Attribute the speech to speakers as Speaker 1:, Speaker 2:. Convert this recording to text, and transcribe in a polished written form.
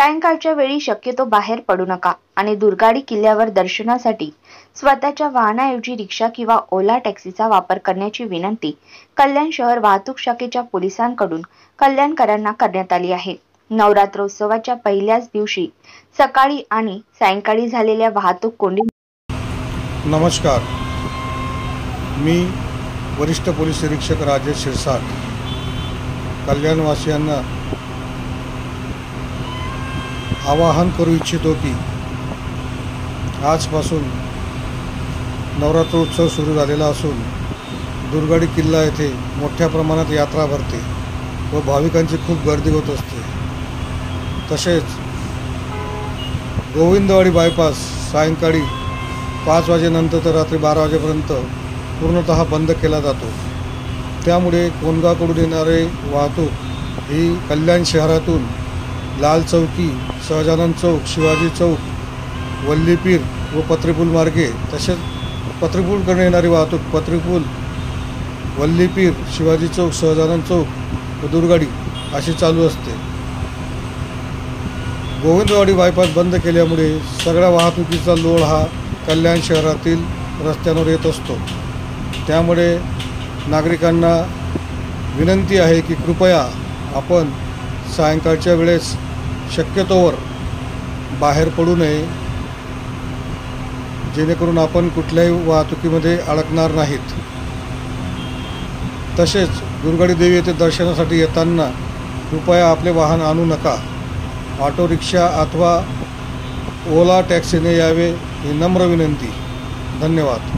Speaker 1: सायंकाळच्या वेळी शक्यतो बाहेर पडू नका आणि दुर्गाडी किल्ल्यावर दर्शनासाठी स्वतःच्या वाहनाऐवजी रिक्षा किंवा ओला टॅक्सीचा वापर करण्याची विनंती कल्याण शहर वाहतूक शाखेच्या पोलिसांकडून कल्याणकरांना करण्यात आली आहे। नवरात्रोत्सवाच्या पहिल्याच दिवशी सकाळी आणि सायंकाळी झालेल्या वाहतूक कोंडी।
Speaker 2: नमस्कार, मी वरिष्ठ पोलीस निरीक्षक राजेश शिरसाट कल्याणवासियांना आवाहन करू इच्छितो की आजपासून नवरात्रोत्सव सुरू झालेला असून दुर्गाडी किल्ला येथे मोठ्या प्रमाणात यात्रा भरते व भाविकांची खूप गर्दी होत असते। तसेच गोविंदवाडी बायपास सायंकाळी 5 वाजेनंतर तर रात्री 12 वाजेपर्यंत पूर्णतः बंद केला जातो। त्यामुळे कोंडगावकडून येणारे वाहतूक ही कल्याण शहरातून लाल चौकी, सहजानंद चौक, शिवाजी चौक, वल्लीपीर व पत्रीपूल मार्गे, तसेच पत्रीपूलकडे येणारी वाहतूक पत्रीपूल, वल्लीपीर, शिवाजी चौक, सहजानंद चौक व दुर्गाडी अशी चालू असते। गोविंदवाडी बायपास बंद केल्यामुळे सगळ्या वाहतुकीचा लोड हा कल्याण शहरातील रस्त्यांवर येत असतो। त्यामुळे नागरिकांना विनंती आहे की कृपया आपण सायंकाळच्या वेळेस शक्यतोवर बाहेर पडू नये, जेणेकरून आपण कुठल्याही वाहतुकीमध्ये अडकणार नाहीत। तसेच दुर्गाडी देवी येथे दर्शनासाठी येताना कृपया आपले वाहन आणू नका, ऑटो रिक्षा अथवा ओला टॅक्सीने यावे ही नम्र विनंती। धन्यवाद।